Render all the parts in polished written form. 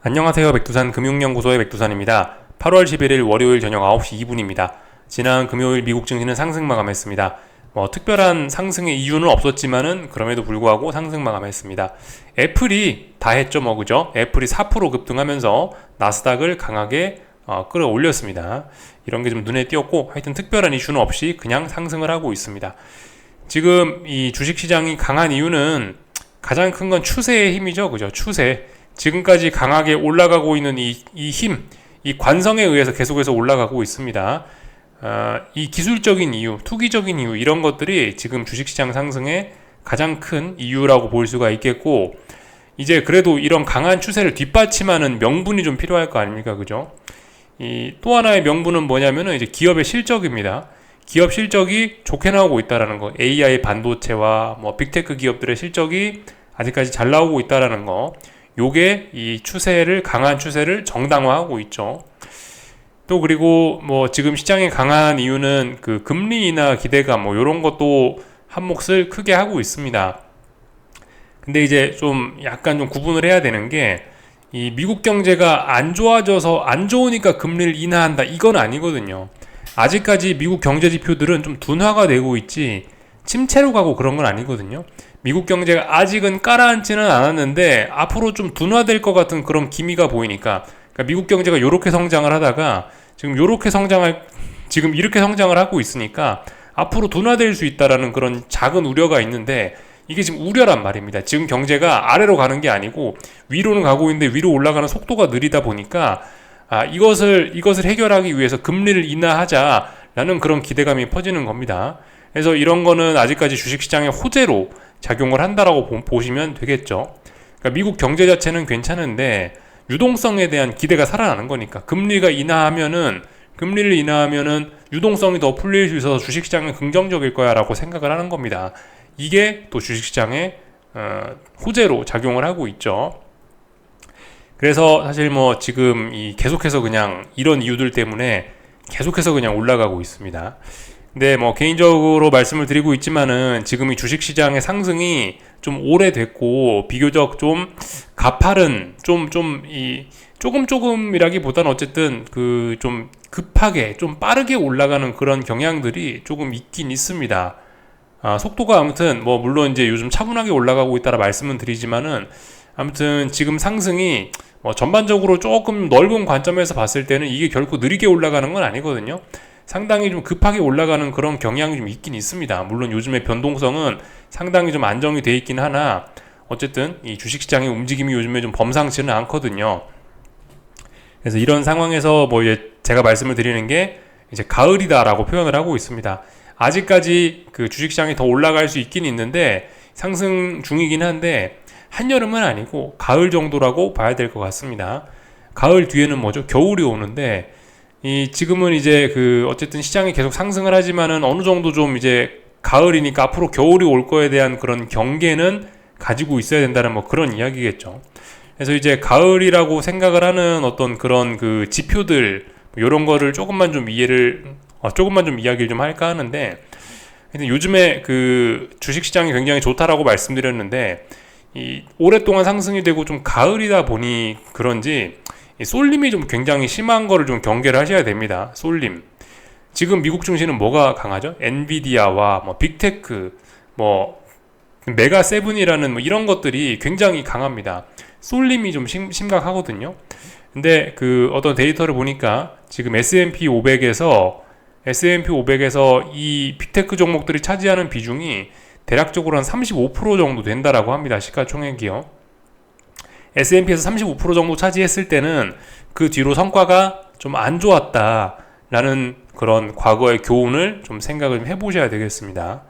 안녕하세요. 백두산 금융연구소의 백두산입니다. 8월 11일 월요일 저녁 9시 2분입니다. 지난 금요일 미국 증시는 상승 마감했습니다. 특별한 상승의 이유는 없었지만은 그럼에도 불구하고 상승 마감했습니다. 애플이 다 했죠, 그죠? 애플이 4% 급등하면서 나스닥을 강하게 끌어올렸습니다. 이런 게 좀 눈에 띄었고, 하여튼 특별한 이슈는 없이 그냥 상승을 하고 있습니다. 지금 이 주식시장이 강한 이유는 가장 큰 건 추세의 힘이죠, 그죠? 추세. 지금까지 강하게 올라가고 있는 이 힘, 이 관성에 의해서 계속해서 올라가고 있습니다. 이 기술적인 이유, 투기적인 이유, 이런 것들이 지금 주식시장 상승의 가장 큰 이유라고 볼 수가 있겠고, 이제 그래도 이런 강한 추세를 뒷받침하는 명분이 좀 필요할 거 아닙니까, 그죠? 이 또 하나의 명분은 뭐냐면은 이제 기업의 실적입니다. 기업 실적이 좋게 나오고 있다라는 거, AI 반도체와 빅테크 기업들의 실적이 아직까지 잘 나오고 있다라는 거, 요게 이 추세를, 강한 추세를 정당화하고 있죠. 또 그리고 지금 시장이 강한 이유는 그 금리 인하 기대감 요런 것도 한 몫을 크게 하고 있습니다. 근데 이제 좀 약간 좀 구분을 해야 되는 게, 이 미국 경제가 안 좋아져서 안 좋으니까 금리를 인하한다, 이건 아니거든요. 아직까지 미국 경제 지표들은 좀 둔화가 되고 있지 침체로 가고 그런 건 아니거든요. 미국 경제가 아직은 깔아앉지는 않았는데 앞으로 좀 둔화될 것 같은 그런 기미가 보이니까, 그러니까 미국 경제가 요렇게 성장을 하다가 지금 지금 이렇게 성장을 하고 있으니까 앞으로 둔화될 수 있다라는 그런 작은 우려가 있는데, 이게 지금 우려란 말입니다. 지금 경제가 아래로 가는 게 아니고 위로는 가고 있는데 위로 올라가는 속도가 느리다 보니까 이것을 해결하기 위해서 금리를 인하하자라는 그런 기대감이 퍼지는 겁니다. 그래서 이런 거는 아직까지 주식시장의 호재로 작용을 한다라고 보시면 되겠죠. 그러니까 미국 경제 자체는 괜찮은데 유동성에 대한 기대가 살아나는 거니까, 금리를 인하하면은 유동성이 더 풀릴 수 있어서 주식시장은 긍정적일 거야라고 생각을 하는 겁니다. 이게 또 주식시장의 호재로 작용을 하고 있죠. 그래서 사실 지금 계속해서 그냥 이런 이유들 때문에 계속해서 그냥 올라가고 있습니다. 근데 개인적으로 말씀을 드리고 있지만은 지금 이 주식시장의 상승이 좀 오래됐고 비교적 좀 가파른, 조금이라기보다는 어쨌든 좀 급하게 좀 빠르게 올라가는 그런 경향들이 조금 있긴 있습니다. 속도가 아무튼 물론 이제 요즘 차분하게 올라가고 있다라 말씀은 드리지만은, 아무튼 지금 상승이 전반적으로 조금 넓은 관점에서 봤을 때는 이게 결코 느리게 올라가는 건 아니거든요. 상당히 좀 급하게 올라가는 그런 경향이 좀 있긴 있습니다. 물론 요즘의 변동성은 상당히 좀 안정이 돼 있긴 하나, 어쨌든 이 주식시장의 움직임이 요즘에 좀 범상치는 않거든요. 그래서 이런 상황에서 이제 제가 말씀을 드리는 게 이제 가을이다라고 표현을 하고 있습니다. 아직까지 그 주식시장이 더 올라갈 수 있긴 있는데 상승 중이긴 한데 한여름은 아니고 가을 정도라고 봐야 될 것 같습니다. 가을 뒤에는 겨울이 오는데, 지금은 이제 어쨌든 시장이 계속 상승을 하지만은 어느 정도 좀 이제 가을이니까 앞으로 겨울이 올 거에 대한 그런 경계는 가지고 있어야 된다는 그런 이야기겠죠. 그래서 이제 가을이라고 생각을 하는 어떤 그런 지표들, 요런 거를 조금만 좀 이야기를 좀 할까 하는데, 요즘에 주식시장이 굉장히 좋다라고 말씀드렸는데, 오랫동안 상승이 되고 좀 가을이다 보니 그런지 쏠림이 좀 굉장히 심한 거를 좀 경계를 하셔야 됩니다. 쏠림. 지금 미국 증시는 뭐가 강하죠? 엔비디아와 빅테크, 메가 세븐이라는 이런 것들이 굉장히 강합니다. 쏠림이 좀 심각하거든요. 근데 어떤 데이터를 보니까 지금 S&P 500에서 이 빅테크 종목들이 차지하는 비중이 대략적으로 한 35% 정도 된다라고 합니다. 시가총액이요. S&P에서 35% 정도 차지했을 때는 그 뒤로 성과가 좀 안 좋았다라는 그런 과거의 교훈을 좀 생각을 좀 해보셔야 되겠습니다.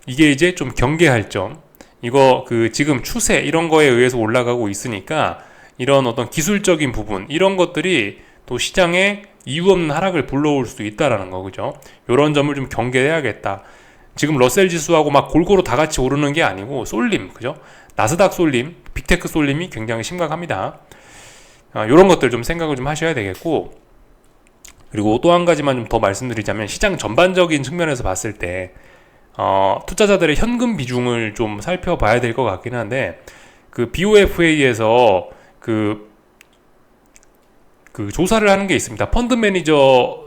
이게 이제 좀 경계할 점. 이거 지금 추세 이런 거에 의해서 올라가고 있으니까 이런 어떤 기술적인 부분, 이런 것들이 또 시장에 이유 없는 하락을 불러올 수도 있다라는 거, 그죠? 요런 점을 좀 경계해야겠다. 지금 러셀 지수하고 골고루 다 같이 오르는 게 아니고 쏠림, 그죠? 나스닥 쏠림, 빅테크 쏠림이 굉장히 심각합니다. 요런 것들 좀 생각을 좀 하셔야 되겠고, 그리고 또 한 가지만 좀 더 말씀드리자면, 시장 전반적인 측면에서 봤을 때 투자자들의 현금 비중을 좀 살펴봐야 될 것 같긴 한데, BOFA에서 그 조사를 하는 게 있습니다. 펀드 매니저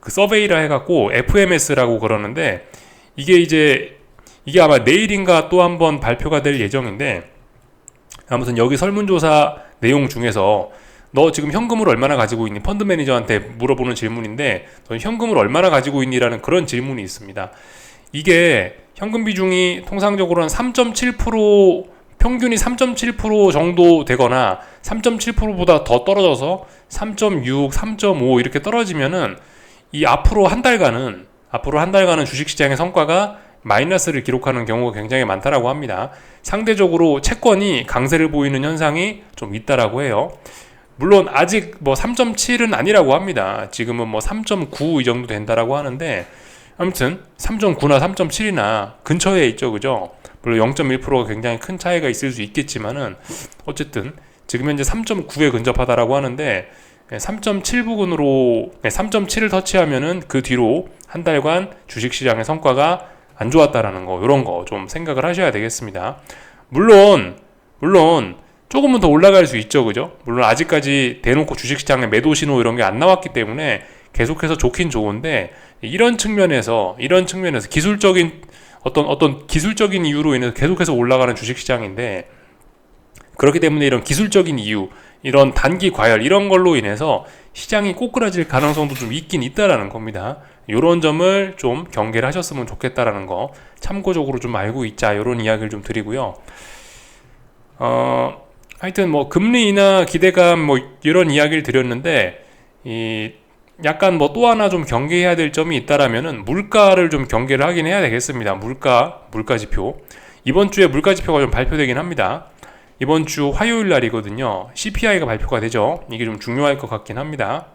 그 서베이라 해갖고 FMS라고 그러는데 이게 아마 내일인가 또 한번 발표가 될 예정인데, 아무튼 여기 설문조사 내용 중에서 너 지금 현금을 얼마나 가지고 있니? 펀드 매니저한테 물어보는 질문인데, 너 현금을 얼마나 가지고 있니라는 그런 질문이 있습니다. 이게 현금 비중이 통상적으로 한 3.7%, 평균이 3.7% 정도 되거나 3.7%보다 더 떨어져서 3.6, 3.5 이렇게 떨어지면은 이 앞으로 한 달간은 주식시장의 성과가 마이너스를 기록하는 경우가 굉장히 많다라고 합니다. 상대적으로 채권이 강세를 보이는 현상이 좀 있다라고 해요. 물론 아직 뭐 3.7은 아니라고 합니다. 지금은 뭐 3.9 이 정도 된다라고 하는데, 아무튼 3.9나 3.7이나 근처에 있죠, 그죠? 물론 0.1%가 굉장히 큰 차이가 있을 수 있겠지만은 어쨌든 지금 현재 3.9에 근접하다라고 하는데, 3.7 부근으로 3.7을 터치하면은 그 뒤로 한 달간 주식시장의 성과가 안 좋았다라는 거, 이런 거 좀 생각을 하셔야 되겠습니다. 물론 조금은 더 올라갈 수 있죠, 그죠? 물론 아직까지 대놓고 주식시장에 매도 신호 이런 게 안 나왔기 때문에 계속해서 좋긴 좋은데, 이런 측면에서 기술적인 어떤 기술적인 이유로 인해서 계속해서 올라가는 주식시장인데, 그렇기 때문에 이런 기술적인 이유, 이런 단기 과열 이런 걸로 인해서 시장이 꼬꾸라질 가능성도 좀 있긴 있다라는 겁니다. 이런 점을 좀 경계를 하셨으면 좋겠다라는 거 참고적으로 좀 알고 있자, 이런 이야기를 좀 드리고요. 하여튼 뭐 금리 인하 기대감 뭐 이런 이야기를 드렸는데, 약간 뭐 또 하나 좀 경계해야 될 점이 있다라면은 물가를 좀 경계를 하긴 해야 되겠습니다. 물가 지표. 이번 주에 물가 지표가 좀 발표되긴 합니다. 이번 주 화요일 날이거든요. CPI가 발표가 되죠. 이게 좀 중요할 것 같긴 합니다.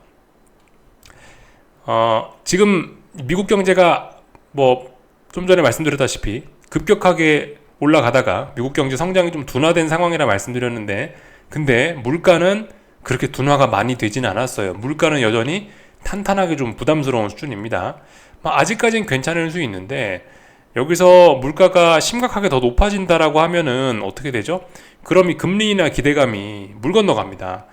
지금 미국 경제가 뭐 좀 전에 말씀드렸다시피 급격하게 올라가다가 미국 경제 성장이 좀 둔화된 상황이라 말씀드렸는데, 근데 물가는 그렇게 둔화가 많이 되진 않았어요. 물가는 여전히 탄탄하게 좀 부담스러운 수준입니다. 아직까지는 괜찮을 수 있는데, 여기서 물가가 심각하게 더 높아진다라고 하면은 어떻게 되죠? 그럼 이 금리나 기대감이 물 건너갑니다.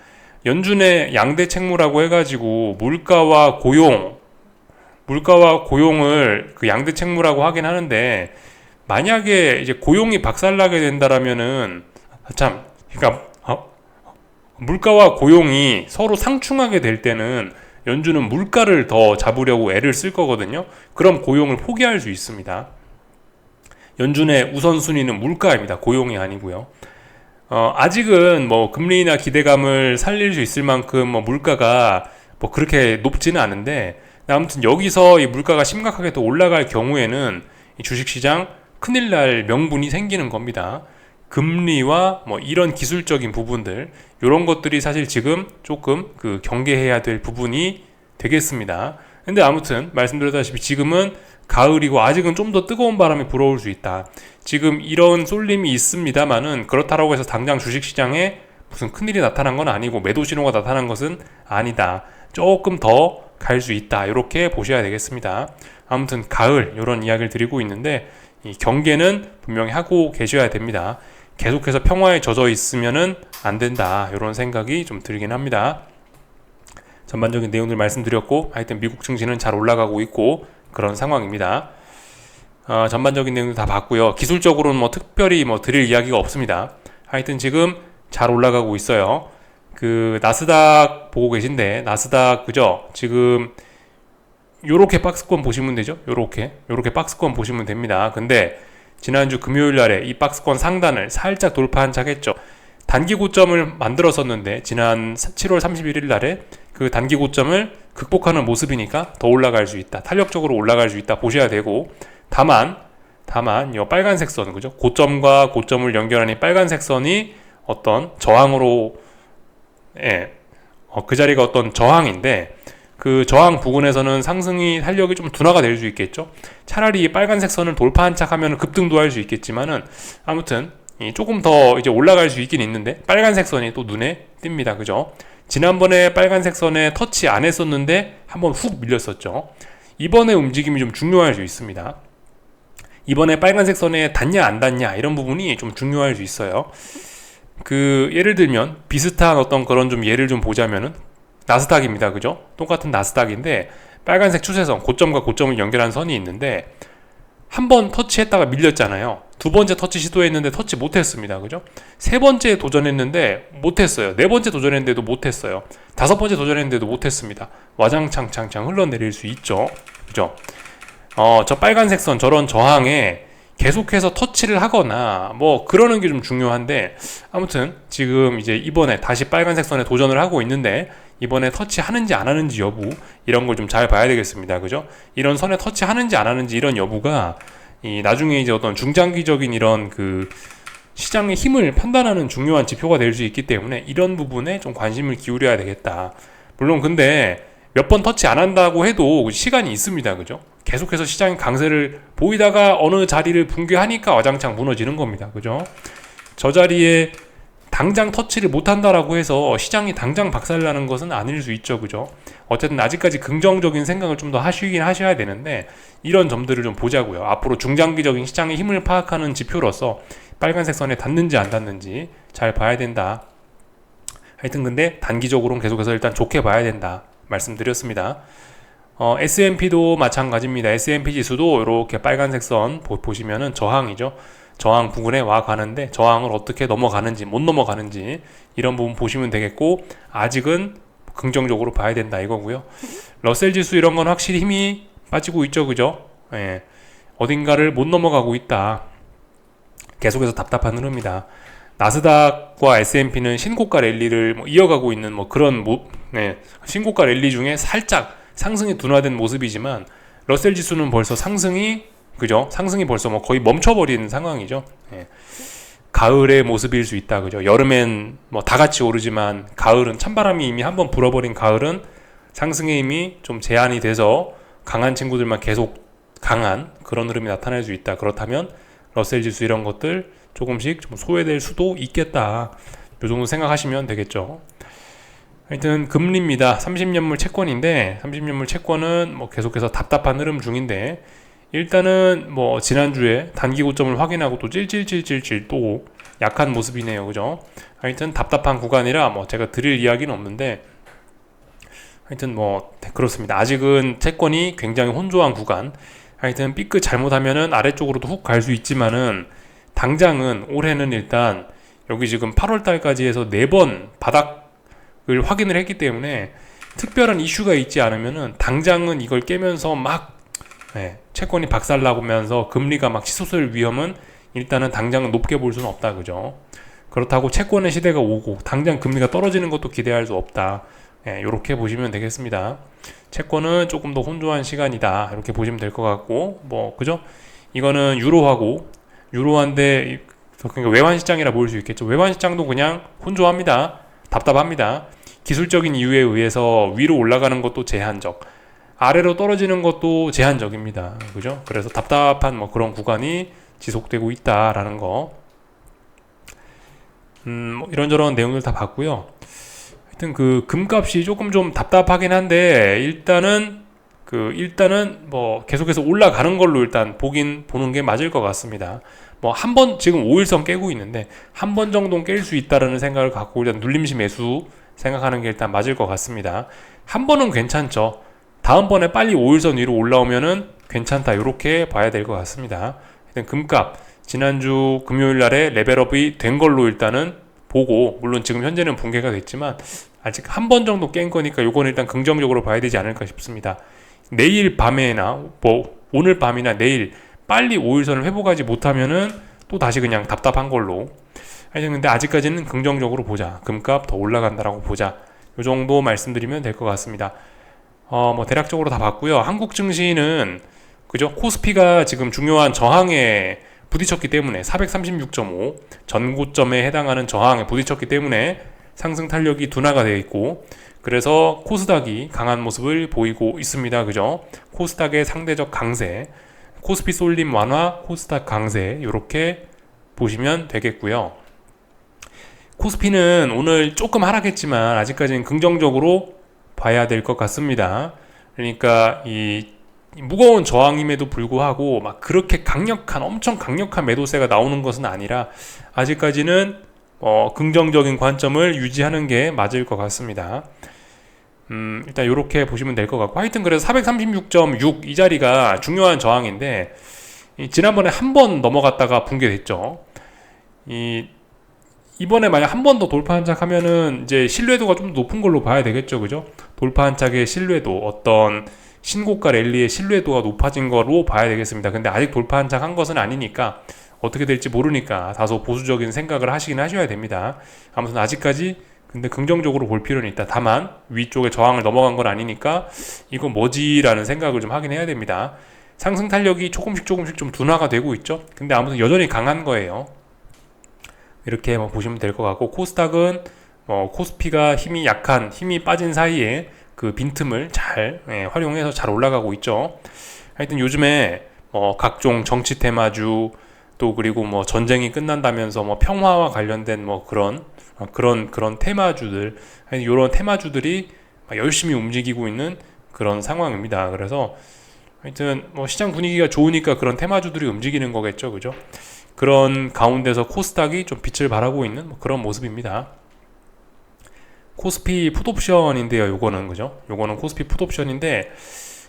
연준의 양대 책무라고 해가지고 물가와 고용을 그 양대 책무라고 하긴 하는데, 만약에 이제 고용이 박살나게 된다라면은 그러니까 물가와 고용이 서로 상충하게 될 때는 연준은 물가를 더 잡으려고 애를 쓸 거거든요. 그럼 고용을 포기할 수 있습니다. 연준의 우선순위는 물가입니다. 고용이 아니고요. 아직은 뭐 금리나 기대감을 살릴 수 있을 만큼 뭐 물가가 뭐 그렇게 높지는 않은데, 아무튼 여기서 이 물가가 심각하게 더 올라갈 경우에는 이 주식시장 큰일 날 명분이 생기는 겁니다. 금리와 뭐 이런 기술적인 부분들, 이런 것들이 사실 지금 조금 그 경계해야 될 부분이 되겠습니다. 근데 아무튼 말씀드렸다시피 지금은 가을이고 아직은 좀 더 뜨거운 바람이 불어올 수 있다. 지금 이런 쏠림이 있습니다만은 그렇다고 해서 당장 주식시장에 무슨 큰일이 나타난 건 아니고 매도 신호가 나타난 것은 아니다. 조금 더 갈 수 있다. 이렇게 보셔야 되겠습니다. 아무튼 가을 이런 이야기를 드리고 있는데, 이 경계는 분명히 하고 계셔야 됩니다. 계속해서 평화에 젖어 있으면은 안 된다. 이런 생각이 좀 들긴 합니다. 전반적인 내용들 말씀드렸고, 하여튼 미국 증시는 잘 올라가고 있고 그런 상황입니다. 전반적인 내용들 다 봤고요. 기술적으로는 뭐 특별히 뭐 드릴 이야기가 없습니다. 하여튼 지금 잘 올라가고 있어요. 그 나스닥 보고 계신데, 나스닥 그죠? 지금 요렇게 박스권 보시면 되죠? 요렇게 박스권 보시면 됩니다. 근데 지난주 금요일 날에 이 박스권 상단을 살짝 돌파한 척 했죠. 단기 고점을 만들었었는데, 지난 7월 31일 날에 그 단기 고점을 극복하는 모습이니까 더 올라갈 수 있다. 탄력적으로 올라갈 수 있다 보셔야 되고, 다만 이 빨간색 선, 그죠? 고점과 고점을 연결하는 빨간색 선이 어떤 저항으로, 그 자리가 어떤 저항인데, 그 저항 부근에서는 상승이 탄력이 좀 둔화가 될 수 있겠죠. 차라리 이 빨간색 선을 돌파한 척 하면 급등도 할 수 있겠지만은, 아무튼 조금 더 이제 올라갈 수 있긴 있는데, 빨간색 선이 또 눈에 띕니다. 그죠? 지난번에 빨간색 선에 터치 안 했었는데 한번 훅 밀렸었죠. 이번에 움직임이 좀 중요할 수 있습니다. 이번에 빨간색 선에 닿냐 안 닿냐 이런 부분이 좀 중요할 수 있어요. 그 예를 들면 비슷한 어떤 그런 좀 예를 좀 보자면은, 나스닥입니다. 그죠? 똑같은 나스닥인데 빨간색 추세선, 고점과 고점을 연결한 선이 있는데 한 번 터치했다가 밀렸잖아요. 두 번째 터치 시도했는데 터치 못했습니다. 그죠? 세 번째 도전했는데 못했어요. 네 번째 도전했는데도 못했어요. 다섯 번째 도전했는데도 못했습니다. 와장창창창 흘러내릴 수 있죠. 그죠? 저 빨간색 선, 저런 저항에 계속해서 터치를 하거나 뭐 그러는 게 좀 중요한데, 아무튼 지금 이제 이번에 다시 빨간색 선에 도전을 하고 있는데 이번에 터치하는지 안 하는지 여부, 이런 걸 좀 잘 봐야 되겠습니다. 그죠? 이런 선에 터치하는지 안 하는지 이런 여부가 나중에 이제 어떤 중장기적인 이런 그 시장의 힘을 판단하는 중요한 지표가 될 수 있기 때문에 이런 부분에 좀 관심을 기울여야 되겠다. 물론 근데 몇 번 터치 안 한다고 해도 시간이 있습니다. 그죠? 계속해서 시장의 강세를 보이다가 어느 자리를 붕괴하니까 와장창 무너지는 겁니다. 그죠? 저 자리에 당장 터치를 못한다라고 해서 시장이 당장 박살나는 것은 아닐 수 있죠. 그죠? 어쨌든 아직까지 긍정적인 생각을 좀 더 하셔야 되는데 이런 점들을 좀 보자고요. 앞으로 중장기적인 시장의 힘을 파악하는 지표로서 빨간색 선에 닿는지 안 닿는지 잘 봐야 된다. 하여튼 근데 단기적으로는 계속해서 일단 좋게 봐야 된다 말씀드렸습니다. S&P도 마찬가지입니다. S&P 지수도 이렇게 빨간색 선 보시면은 저항이죠. 저항 부근에 와 가는데 저항을 어떻게 넘어가는지 못 넘어가는지 이런 부분 보시면 되겠고, 아직은 긍정적으로 봐야 된다 이거고요. 러셀 지수 이런 건 확실히 힘이 빠지고 있죠. 그죠? 예. 어딘가를 못 넘어가고 있다. 계속해서 답답한 흐름이다. 나스닥과 S&P는 신고가 랠리를 이어가고 있는 그런 신고가 랠리 중에 살짝 상승이 둔화된 모습이지만 러셀 지수는 벌써 상승이 벌써 거의 멈춰버린 상황이죠. 예. 가을의 모습일 수 있다. 그죠? 여름엔 다 같이 오르지만 가을은 찬바람이 이미 한번 불어버린 가을은 상승의 힘이 좀 제한이 돼서 강한 친구들만 계속 강한 그런 흐름이 나타날 수 있다. 그렇다면 러셀 지수 이런 것들 조금씩 좀 소외될 수도 있겠다. 이 정도 생각하시면 되겠죠. 하여튼 금리입니다. 30년물 채권인데 30년물 채권은 계속해서 답답한 흐름 중인데, 일단은 지난주에 단기 고점을 확인하고 또 찔찔찔찔찔 또 약한 모습이네요. 그죠? 하여튼 답답한 구간이라 제가 드릴 이야기는 없는데, 하여튼 그렇습니다. 아직은 채권이 굉장히 혼조한 구간. 하여튼 삐끗 잘못하면은 아래쪽으로도 훅 갈 수 있지만은 당장은 올해는 일단 여기 지금 8월 달까지 해서 4번 바닥을 확인을 했기 때문에 특별한 이슈가 있지 않으면은 당장은 이걸 깨면서 채권이 박살나면서 금리가 치솟을 위험은 일단은 당장은 높게 볼 수는 없다. 그죠? 그렇다고 채권의 시대가 오고 당장 금리가 떨어지는 것도 기대할 수 없다. 이렇게 보시면 되겠습니다. 채권은 조금 더 혼조한 시간이다. 이렇게 보시면 될 것 같고, 그죠? 이거는 유로한데 그러니까 외환 시장이라 보일 수 있겠죠. 외환 시장도 그냥 혼조합니다. 답답합니다. 기술적인 이유에 의해서 위로 올라가는 것도 제한적, 아래로 떨어지는 것도 제한적입니다. 그죠? 그래서 답답한 그런 구간이 지속되고 있다라는 거. 이런저런 내용들 다 봤고요. 하여튼 그 금값이 조금 좀 답답하긴 한데 일단은 계속해서 올라가는 걸로 일단 보는 게 맞을 것 같습니다. 한 번 지금 5일선 깨고 있는데 한 번 정도는 깰 수 있다라는 생각을 갖고 일단 눌림시 매수 생각하는 게 일단 맞을 것 같습니다. 한 번은 괜찮죠. 다음번에 빨리 5일선 위로 올라오면은 괜찮다. 이렇게 봐야 될 것 같습니다. 일단 금값 지난주 금요일 날에 레벨업이 된 걸로 일단은 보고, 물론 지금 현재는 붕괴가 됐지만 아직 한 번 정도 깬 거니까 요건 일단 긍정적으로 봐야 되지 않을까 싶습니다. 내일 밤에나 오늘 밤이나 내일 빨리 5일선을 회복하지 못하면은 또 다시 그냥 답답한 걸로. 하여튼 근데 아직까지는 긍정적으로 보자. 금값 더 올라간다라고 보자. 요 정도 말씀드리면 될 것 같습니다. 대략적으로 다 봤고요. 한국 증시는 그죠? 코스피가 지금 중요한 저항에 부딪혔기 때문에 436.5 전고점에 해당하는 저항에 부딪혔기 때문에 상승 탄력이 둔화가 되어 있고, 그래서 코스닥이 강한 모습을 보이고 있습니다. 그죠? 코스닥의 상대적 강세, 코스피 쏠림 완화, 코스닥 강세, 이렇게 보시면 되겠고요. 코스피는 오늘 조금 하락했지만 아직까지는 긍정적으로 봐야 될 것 같습니다. 그러니까 이 무거운 저항임에도 불구하고 그렇게 엄청 강력한 매도세가 나오는 것은 아니라 아직까지는 긍정적인 관점을 유지하는 게 맞을 것 같습니다. 일단 이렇게 보시면 될 것 같고, 하여튼 그래서 436.6 이 자리가 중요한 저항인데, 지난번에 한 번 넘어갔다가 붕괴됐죠. 이번에 만약 한 번 더 돌파 한착하면은 이제 신뢰도가 좀 높은 걸로 봐야 되겠죠, 그죠? 돌파 한착의 신뢰도, 어떤 신고가 랠리의 신뢰도가 높아진 거로 봐야 되겠습니다. 근데 아직 돌파 한착한 것은 아니니까 어떻게 될지 모르니까 다소 보수적인 생각을 하시긴 하셔야 됩니다. 아무튼 아직까지 근데 긍정적으로 볼 필요는 있다. 다만 위쪽에 저항을 넘어간 건 아니니까 이건 뭐지라는 생각을 좀 하긴 해야 됩니다. 상승 탄력이 조금씩 좀 둔화가 되고 있죠. 근데 아무튼 여전히 강한 거예요. 이렇게 보시면 될 것 같고, 코스닥은 코스피가 힘이 약한, 힘이 빠진 사이에 그 빈틈을 잘 활용해서 잘 올라가고 있죠. 하여튼 요즘에 각종 정치 테마주, 또 그리고 전쟁이 끝난다면서 평화와 관련된 그런 테마주들, 이런 테마주들이 열심히 움직이고 있는 그런 상황입니다. 그래서 하여튼 시장 분위기가 좋으니까 그런 테마주들이 움직이는 거겠죠, 그죠? 그런 가운데서 코스닥이 좀 빛을 발하고 있는 그런 모습입니다. 코스피 풋옵션인데요, 요거는, 그죠? 요거는 코스피 풋옵션인데,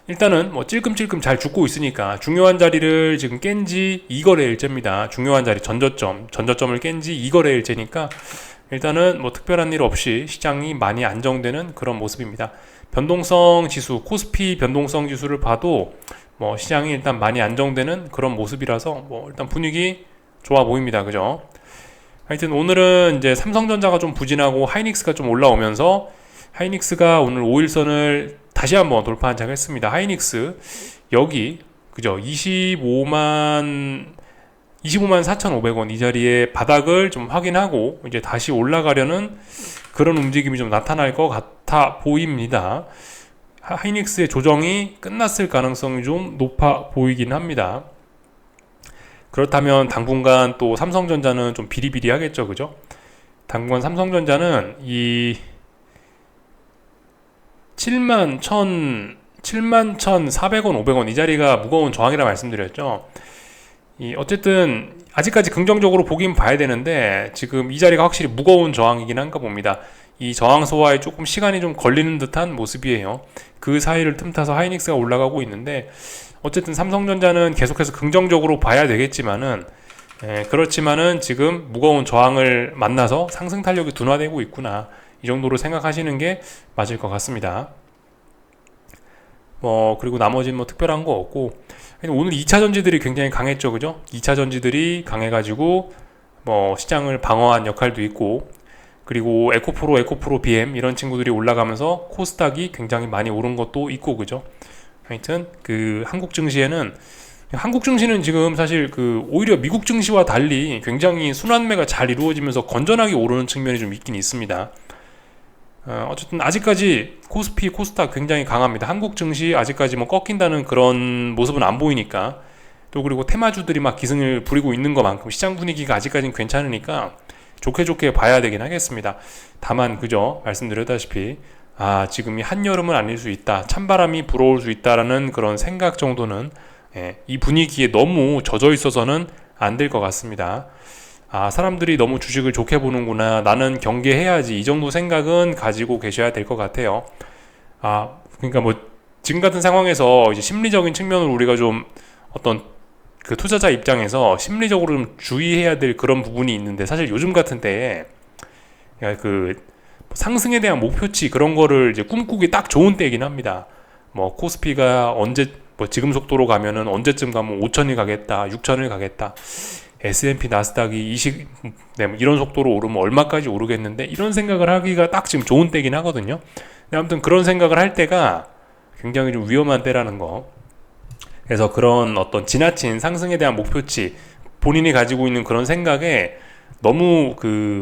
일단은 찔끔찔끔 잘 죽고 있으니까 중요한 자리를 지금 깬지 2거래일째입니다. 중요한 자리, 전저점을 깬지 2거래일째니까 일단은 특별한 일 없이 시장이 많이 안정되는 그런 모습입니다. 변동성 지수, 코스피 변동성 지수를 봐도 시장이 일단 많이 안정되는 그런 모습이라서 일단 분위기 좋아 보입니다. 그죠? 하여튼 오늘은 이제 삼성전자가 좀 부진하고 하이닉스가 좀 올라오면서, 하이닉스가 오늘 5일선을 다시 한번 돌파 한착했습니다. 하이닉스 여기 그죠? 25만 4,500원 이 자리에 바닥을 좀 확인하고 이제 다시 올라가려는 그런 움직임이 좀 나타날 것 같아 보입니다. 하이닉스의 조정이 끝났을 가능성이 좀 높아 보이긴 합니다. 그렇다면 당분간 또 삼성전자는 좀 비리비리하겠죠, 그죠? 당분간 삼성전자는 이 71,400원, 500원 이 자리가 무거운 저항이라 말씀드렸죠. 어쨌든 아직까지 긍정적으로 보긴 봐야 되는데 지금 이 자리가 확실히 무거운 저항이긴 한가 봅니다. 이 저항 소화에 조금 시간이 좀 걸리는 듯한 모습이에요. 그 사이를 틈타서 하이닉스가 올라가고 있는데, 어쨌든 삼성전자는 계속해서 긍정적으로 봐야 되겠지만은, 그렇지만은 지금 무거운 저항을 만나서 상승 탄력이 둔화되고 있구나, 이 정도로 생각하시는 게 맞을 것 같습니다. 그리고 나머지는 특별한 거 없고, 오늘 2차 전지들이 굉장히 강했죠, 그죠? 2차 전지들이 강해가지고 시장을 방어한 역할도 있고, 그리고 에코프로 BM 이런 친구들이 올라가면서 코스닥이 굉장히 많이 오른 것도 있고, 그죠? 하여튼 한국 증시는 지금 사실 오히려 미국 증시와 달리 굉장히 순환매가 잘 이루어지면서 건전하게 오르는 측면이 좀 있긴 있습니다. 어쨌든 아직까지 코스피, 코스닥 굉장히 강합니다. 한국 증시 아직까지 꺾인다는 그런 모습은 안 보이니까, 또 그리고 테마주들이 막 기승을 부리고 있는 것만큼 시장 분위기가 아직까지는 괜찮으니까 좋게 봐야 되긴 하겠습니다. 다만 그죠, 말씀드렸다시피 지금이 한여름은 아닐 수 있다, 찬바람이 불어올 수 있다라는 그런 생각 정도는 이 분위기에 너무 젖어 있어서는 안 될 것 같습니다. 사람들이 너무 주식을 좋게 보는구나, 나는 경계해야지, 이 정도 생각은 가지고 계셔야 될 것 같아요. 그러니까 지금 같은 상황에서 이제 심리적인 측면으로 우리가 좀 어떤 투자자 입장에서 심리적으로 좀 주의해야 될 그런 부분이 있는데, 사실 요즘 같은 때에 상승에 대한 목표치 그런 거를 이제 꿈꾸기 딱 좋은 때이긴 합니다. 코스피가 지금 속도로 가면은 언제쯤 가면 5천이 가겠다, 6천을 가겠다, S&P 나스닥이 이런 속도로 오르면 얼마까지 오르겠는데, 이런 생각을 하기가 딱 지금 좋은 때긴 하거든요. 근데 아무튼 그런 생각을 할 때가 굉장히 좀 위험한 때라는 거. 그래서 그런 어떤 지나친 상승에 대한 목표치, 본인이 가지고 있는 그런 생각에 너무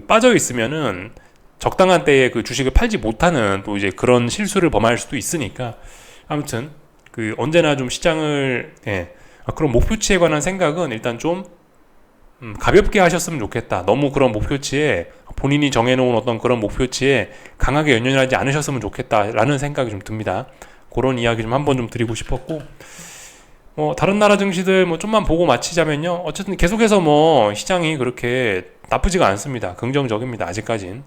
빠져 있으면은 적당한 때에 주식을 팔지 못하는 또 이제 그런 실수를 범할 수도 있으니까, 아무튼 언제나 좀 시장을 그런 목표치에 관한 생각은 일단 좀 가볍게 하셨으면 좋겠다. 너무 그런 목표치에, 본인이 정해놓은 어떤 그런 목표치에 강하게 연연하지 않으셨으면 좋겠다라는 생각이 좀 듭니다. 그런 이야기 좀 한번 좀 드리고 싶었고, 다른 나라 증시들 좀만 보고 마치자면요, 어쨌든 계속해서 시장이 그렇게 나쁘지가 않습니다. 긍정적입니다. 아직까진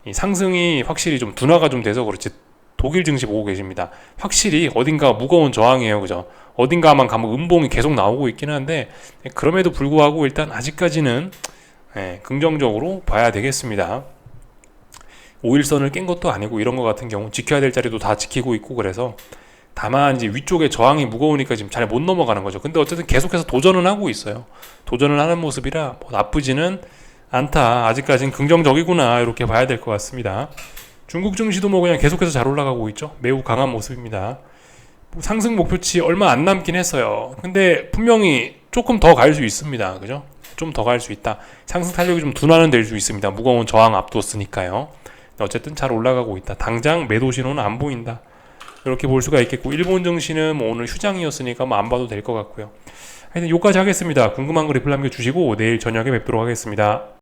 이 상승이 확실히 좀 둔화가 좀 돼서 그렇지, 독일 증시 보고 계십니다. 확실히 어딘가 무거운 저항이에요. 그죠? 어딘가만 가면 음봉이 계속 나오고 있긴 한데 그럼에도 불구하고 일단 아직까지는 긍정적으로 봐야 되겠습니다. 5일선을 깬 것도 아니고 이런 것 같은 경우 지켜야 될 자리도 다 지키고 있고 그래서 다만 이제 위쪽에 저항이 무거우니까 지금 잘 못 넘어가는 거죠. 근데 어쨌든 계속해서 도전은 하고 있어요. 도전을 하는 모습이라 뭐 나쁘지는 않다. 아직까지는 긍정적이구나 이렇게 봐야 될 것 같습니다. 중국 증시도 뭐 그냥 계속해서 잘 올라가고 있죠. 매우 강한 모습입니다. 상승 목표치 얼마 안 남긴 했어요. 근데 분명히 조금 더 갈 수 있습니다. 그죠? 좀 더 갈 수 있다. 상승 탄력이 좀 둔화는 될 수 있습니다. 무거운 저항 앞뒀으니까요. 어쨌든 잘 올라가고 있다. 당장 매도 신호는 안 보인다. 이렇게 볼 수가 있겠고, 일본 증시는 뭐 오늘 휴장이었으니까 뭐 안 봐도 될 것 같고요. 하여튼 여기까지 하겠습니다. 궁금한 거 리플 남겨주시고 내일 저녁에 뵙도록 하겠습니다.